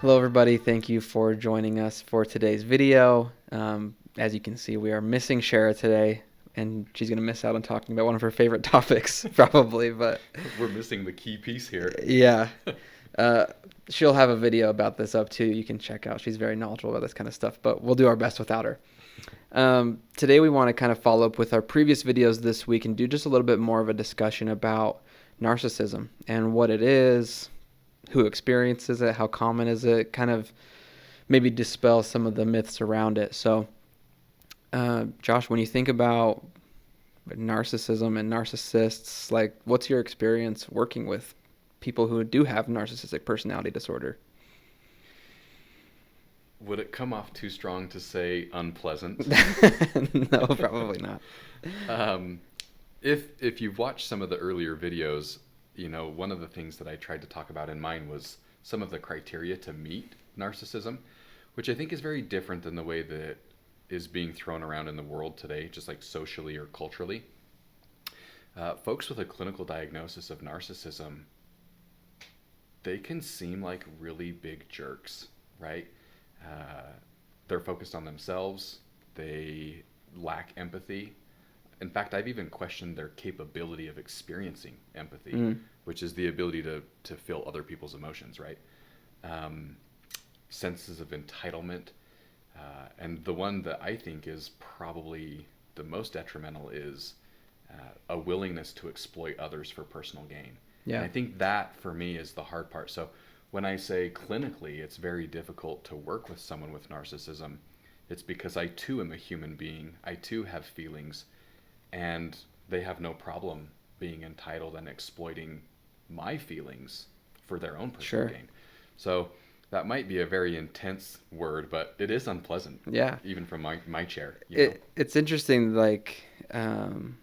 Hello everybody, thank you for joining us for today's video. As you can see, we are missing Shara today, and she's going to miss out on talking about one of her favorite topics, probably, but We're missing the key piece here. yeah. Uh, she'll have a video about this up too, you can check out. She's very knowledgeable about this kind of stuff, but we'll do our best without her. Today we want to kind of follow up with our previous videos this week and do just a little bit more of a discussion about narcissism and what it is, who experiences it, how common is it, kind of maybe dispel some of the myths around it. So, Josh, when you think about narcissism and narcissists, like, what's your experience working with people who do have narcissistic personality disorder? Would it come off too strong to say unpleasant? No, probably not. If you've watched some of the earlier videos, you know, one of the things that I tried to talk about in mine was some of the criteria to meet narcissism, which I think is very different than the way that is being thrown around in the world today, just like socially or culturally. Folks with a clinical diagnosis of narcissism, they can seem like really big jerks, right? They're focused on themselves. They lack empathy. In fact, I've even questioned their capability of experiencing empathy, which is the ability to feel other people's emotions, right? Senses of entitlement. And the one that I think is probably the most detrimental is a willingness to exploit others for personal gain. Yeah. And I think that, for me, is the hard part. So when I say clinically it's very difficult to work with someone with narcissism, it's because I too am a human being. I too have feelings, and they have no problem being entitled and exploiting my feelings for their own personal gain. So that might be a very intense word, but it is unpleasant. Yeah. Even from my chair. It's interesting, like you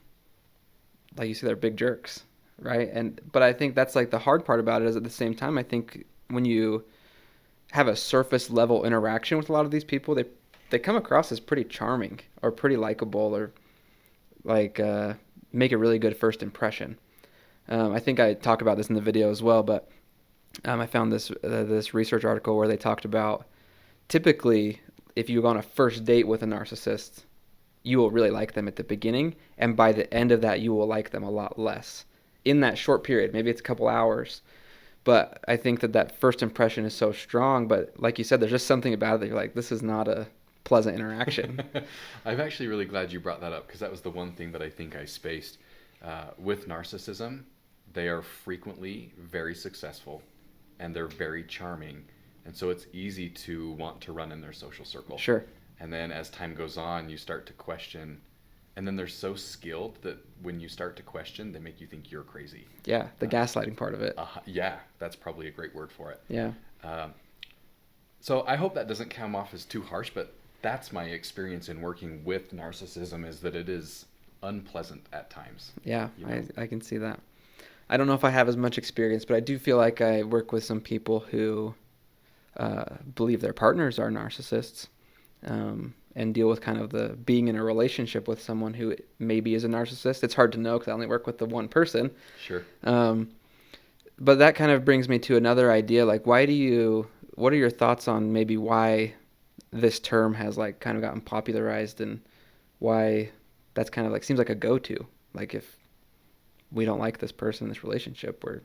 said, they're big jerks, right? But I think that's like the hard part about it is at the same time, I think when you have a surface level interaction with a lot of these people, they come across as pretty charming or pretty likable, or like make a really good first impression. I think I talk about this in the video as well, but I found this research article where they talked about typically if you go on a first date with a narcissist, you will really like them at the beginning, and by the end of that, you will like them a lot less in that short period. Maybe it's a couple hours, but I think that first impression is so strong. But like you said, there's just something about it that you're like, this is not a pleasant interaction. I'm actually really glad you brought that up, because that was the one thing that I think I spaced. With narcissism, they are frequently very successful, and they're very charming, and so it's easy to want to run in their social circle. Sure. And then as time goes on, you start to question, and then they're so skilled that when you start to question, they make you think you're crazy. Yeah, the gaslighting part of it. Yeah, that's probably a great word for it. Yeah. So I hope that doesn't come off as too harsh, but that's my experience in working with narcissism, is that it is unpleasant at times. Yeah, you know? I can see that. I don't know if I have as much experience, but I do feel like I work with some people who believe their partners are narcissists, and deal with kind of the being in a relationship with someone who maybe is a narcissist. It's hard to know because I only work with the one person. Sure. But that kind of brings me to another idea. Like, what are your thoughts on maybe why this term has like kind of gotten popularized, and why that's kind of like seems like a go-to? Like, if we don't like this person in this relationship, it's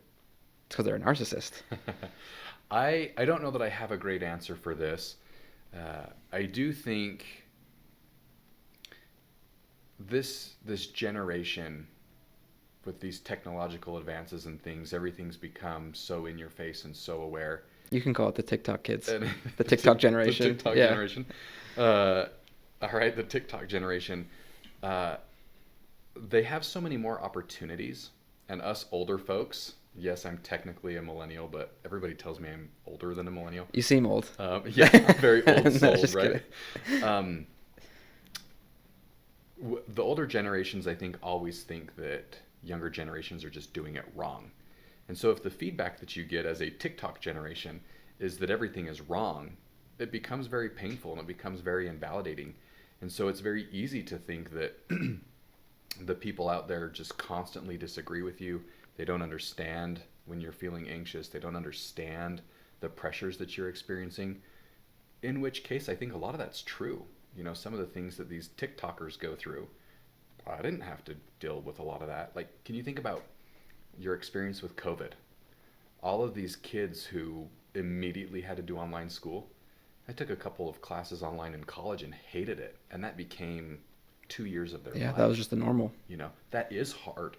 because they're a narcissist. I don't know that I have a great answer for this. I do think this generation, with these technological advances and things, everything's become so in your face and so aware. You can call it the TikTok kids. The TikTok generation. The TikTok generation. All right, the TikTok generation. They have so many more opportunities, and us older folks, yes, I'm technically a millennial, but everybody tells me I'm older than a millennial. You seem old. Yeah, I'm very old soul, just right? The older generations, I think, always think that younger generations are just doing it wrong. And so if the feedback that you get as a TikTok generation is that everything is wrong, it becomes very painful and it becomes very invalidating. And so it's very easy to think that the people out there just constantly disagree with you. They don't understand when you're feeling anxious. They don't understand the pressures that you're experiencing. In which case, I think a lot of that's true. You know, some of the things that these TikTokers go through, I didn't have to deal with a lot of that. Like, can you think about your experience with COVID? All of these kids who immediately had to do online school. I took a couple of classes online in college and hated it, and that became 2 years of their Yeah, life. that was just the normal. You know, that is hard.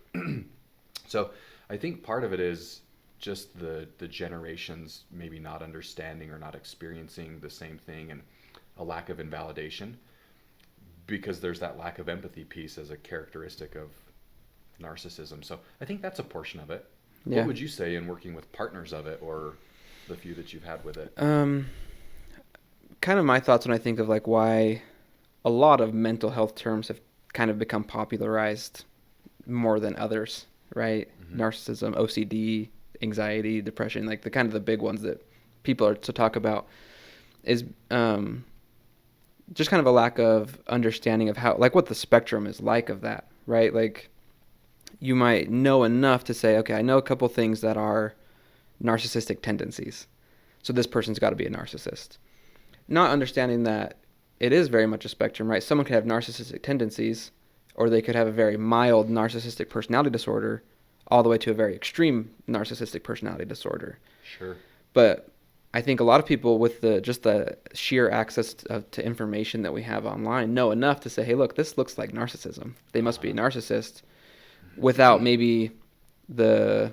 So I think part of it is just the generations maybe not understanding or not experiencing the same thing, and a lack of invalidation, because there's that lack of empathy piece as a characteristic of narcissism. So I think that's a portion of it. Yeah. What would you say in working with partners of it, or the few that you've had with it? Kind of my thoughts when I think of like why a lot of mental health terms have kind of become popularized more than others, right? Mm-hmm. Narcissism, OCD, anxiety, depression, like the kind of the big ones that people are to talk about is just kind of a lack of understanding of how, like what the spectrum is like of that, right? Like you might know enough to say, okay, I know a couple things that are narcissistic tendencies. So this person's got to be a narcissist. Not understanding that it is very much a spectrum, right? Someone could have narcissistic tendencies, or they could have a very mild narcissistic personality disorder, all the way to a very extreme narcissistic personality disorder. Sure. But I think a lot of people with the sheer access to information that we have online know enough to say, hey, look, this looks like narcissism. They must be a narcissist, without maybe the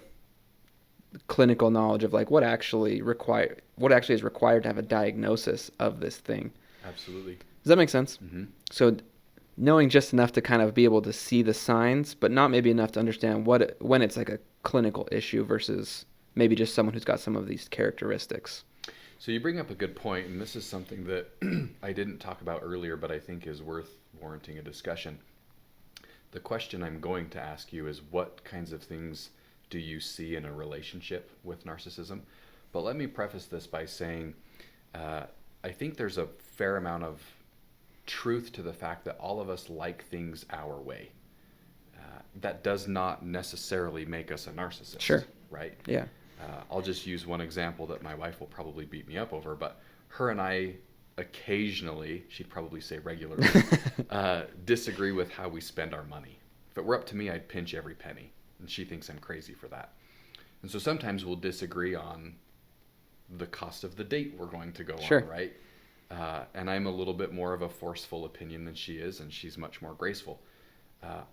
clinical knowledge of like what actually is required to have a diagnosis of this thing. Absolutely. Does that make sense? Mm-hmm. So knowing just enough to kind of be able to see the signs, but not maybe enough to understand when it's like a clinical issue versus maybe just someone who's got some of these characteristics. So you bring up a good point, and this is something that I didn't talk about earlier, but I think is worth warranting a discussion. The question I'm going to ask you is, what kinds of things do you see in a relationship with narcissism? But let me preface this by saying I think there's a fair amount of truth to the fact that all of us like things our way. That does not necessarily make us a narcissist. Sure. Right? Yeah. I'll just use one example that my wife will probably beat me up over, but her and I occasionally, she'd probably say regularly, disagree with how we spend our money. If it were up to me, I'd pinch every penny, and she thinks I'm crazy for that. And so sometimes we'll disagree on the cost of the date we're going to go Sure. on, right? And I'm a little bit more of a forceful opinion than she is, and she's much more graceful.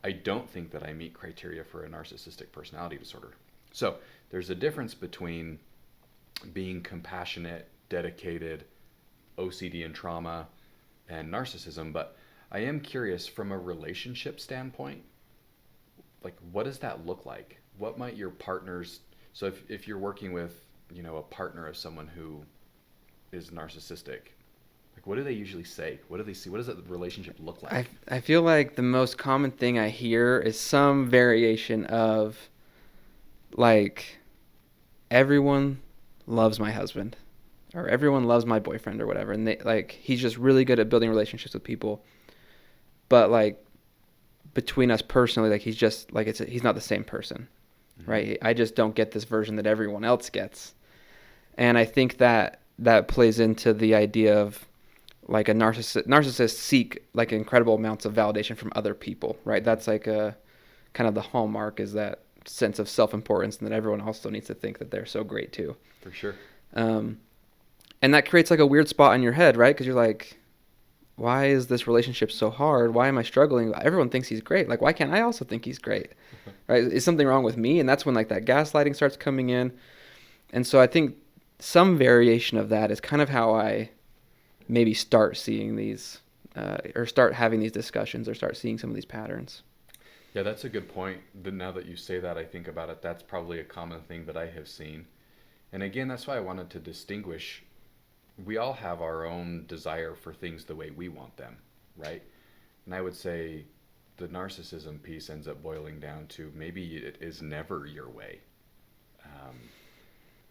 I don't think that I meet criteria for a narcissistic personality disorder. So there's a difference between being compassionate, dedicated, OCD and trauma, and narcissism. But I am curious, from a relationship standpoint, like what does that look like? What might your partners, so if you're working with, you know, a partner of someone who is narcissistic, like what do they usually say? What do they see? What does that relationship look like? I feel like the most common thing I hear is some variation of like, everyone loves my husband, or everyone loves my boyfriend, or whatever, and they like he's just really good at building relationships with people, but like between us personally, like he's just like he's not the same person. Mm-hmm. Right? I just don't get this version that everyone else gets. And I think that plays into the idea of like narcissists seek like incredible amounts of validation from other people, right? That's like a kind of the hallmark, is that sense of self-importance, and that everyone also needs to think that they're so great too. For sure. And that creates like a weird spot in your head, right? Because you're like, why is this relationship so hard? Why am I struggling? Everyone thinks he's great. Like, why can't I also think he's great? Right? Is something wrong with me? And that's when like that gaslighting starts coming in. And so I think some variation of that is kind of how I maybe start seeing these, or start having these discussions, or start seeing some of these patterns. Yeah, that's a good point. Now that you say that, I think about it, that's probably a common thing that I have seen. And again, that's why I wanted to distinguish. We all have our own desire for things the way we want them, right? And I would say the narcissism piece ends up boiling down to maybe it is never your way.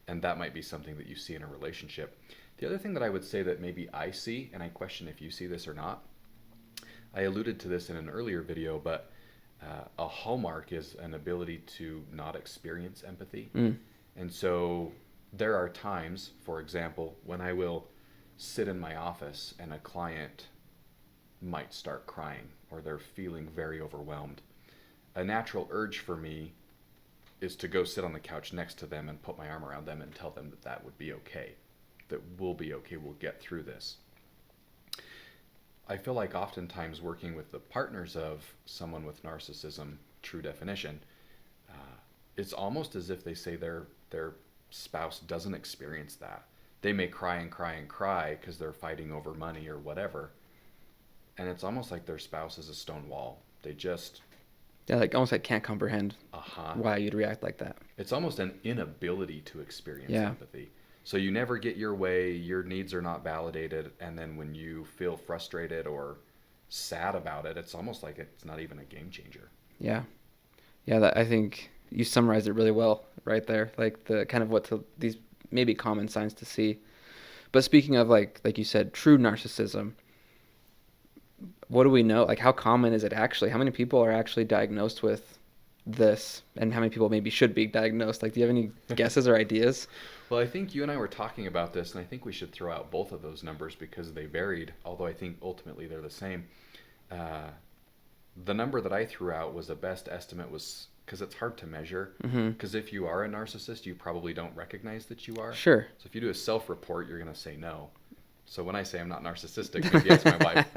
And that might be something that you see in a relationship. The other thing that I would say that maybe I see, and I question if you see this or not, I alluded to this in an earlier video, but a hallmark is an ability to not experience empathy. And so there are times, for example, when I will sit in my office and a client might start crying or they're feeling very overwhelmed. A natural urge for me is to go sit on the couch next to them and put my arm around them and tell them that that would be okay, that we'll be okay, we'll get through this. I feel like oftentimes working with the partners of someone with narcissism, true definition, it's almost as if they say their spouse doesn't experience that. They may cry and cry and cry because they're fighting over money or whatever, and it's almost like their spouse is a stone wall. They just Yeah, like almost like can't comprehend uh-huh. why you'd react like that. It's almost an inability to experience Yeah. empathy. So you never get your way, your needs are not validated, and then when you feel frustrated or sad about it, it's almost like it's not even a game changer. Yeah. Yeah, I think you summarized it really well right there. Like the kind of these maybe common signs to see. But speaking of like you said, true narcissism, what do we know? Like how common is it actually? How many people are actually diagnosed with this, and how many people maybe should be diagnosed? Like, do you have any guesses or ideas? Well, I think you and I were talking about this, and I think we should throw out both of those numbers because they varied, although I think ultimately they're the same. The number that I threw out was a best estimate was because it's hard to measure. Because if you are a narcissist, you probably don't recognize that you are. Sure. So if you do a self-report, you're going to say no. So when I say I'm not narcissistic, maybe it's my wife.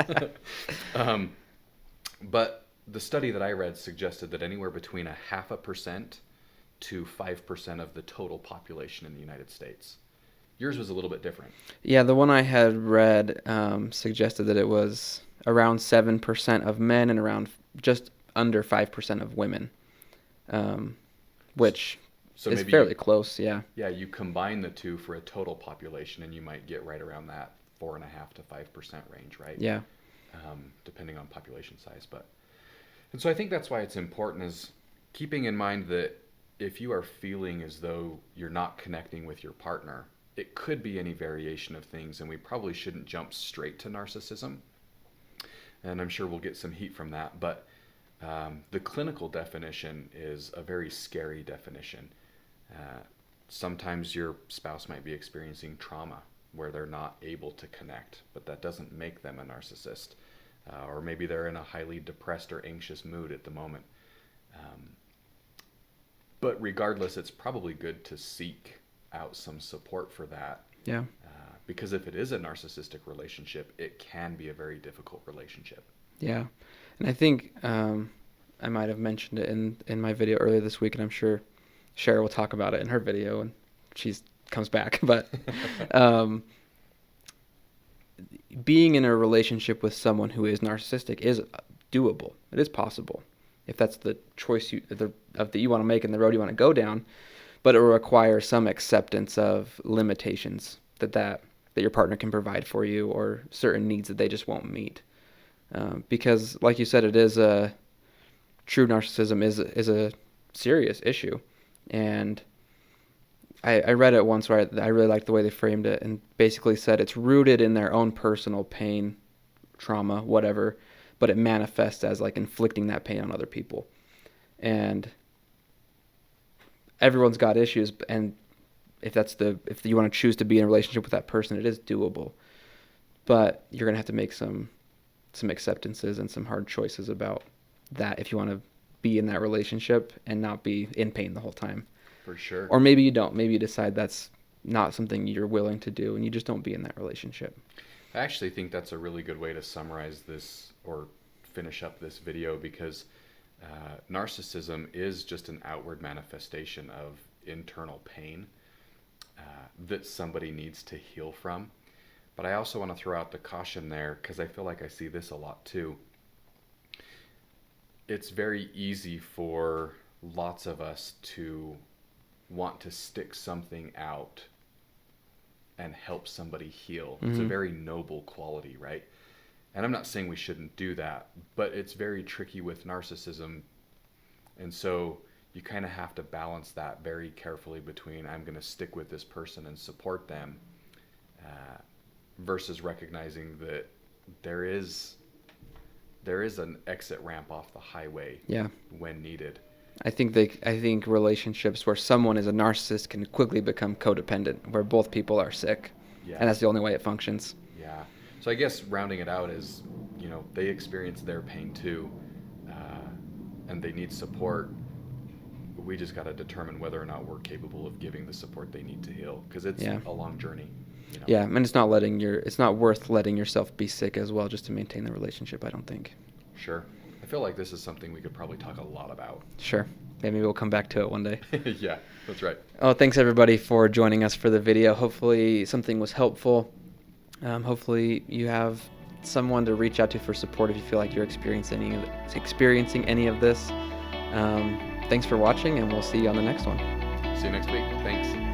But the study that I read suggested that anywhere between 0.5% to 5% of the total population in the United States. Yours was a little bit different. Yeah, the one I had read suggested that it was around 7% of men and around just under 5% of women, which so is maybe fairly close, yeah. Yeah, you combine the two for a total population, and you might get right around that 4.5% to 5% range, right? Yeah. Depending on population size. And so I think that's why it's important is keeping in mind that if you are feeling as though you're not connecting with your partner, it could be any variation of things, and we probably shouldn't jump straight to narcissism. And I'm sure we'll get some heat from that, but the clinical definition is a very scary definition. Sometimes your spouse might be experiencing trauma where they're not able to connect, but that doesn't make them a narcissist. Or maybe they're in a highly depressed or anxious mood at the moment. But regardless, it's probably good to seek out some support for that. Yeah. Because if it is a narcissistic relationship, it can be a very difficult relationship. Yeah. And I think I might have mentioned it in my video earlier this week, and I'm sure Cher will talk about it in her video when she comes back. But being in a relationship with someone who is narcissistic is doable. It is possible if that's the choice that you want to make and the road you want to go down. But it will require some acceptance of limitations that your partner can provide for you, or certain needs that they just won't meet. Because, like you said, true narcissism is a serious issue. And I read it once where I really liked the way they framed it, and basically said it's rooted in their own personal pain, trauma, whatever, but it manifests as like inflicting that pain on other people. And everyone's got issues, and if you want to choose to be in a relationship with that person, it is doable. But you're going to have to make some acceptances and some hard choices about that if you want to be in that relationship and not be in pain the whole time. For sure. Or maybe you don't. Maybe you decide that's not something you're willing to do, and you just don't be in that relationship. I actually think that's a really good way to summarize this or finish up this video, because narcissism is just an outward manifestation of internal pain that somebody needs to heal from. But I also want to throw out the caution there, because I feel like I see this a lot too. It's very easy for lots of us to want to stick something out and help somebody heal. Mm-hmm. It's a very noble quality, right? And I'm not saying we shouldn't do that, but it's very tricky with narcissism. And so you kind of have to balance that very carefully between I'm going to stick with this person and support them versus recognizing that there is an exit ramp off the highway when needed. I think relationships where someone is a narcissist can quickly become codependent, where both people are sick, Yeah. and that's the only way it functions. Yeah. So I guess rounding it out is, they experience their pain too, and they need support. We just got to determine whether or not we're capable of giving the support they need to heal, because it's a long journey. Yeah, and it's not worth letting yourself be sick as well just to maintain the relationship, I don't think. Sure. I feel like this is something we could probably talk a lot about. Sure. Maybe we'll come back to it one day. Yeah, that's right. Oh, thanks everybody for joining us for the video. Hopefully something was helpful. Hopefully you have someone to reach out to for support if you feel like you're experiencing any of this. Thanks for watching, and we'll see you on the next one. See you next week. Thanks.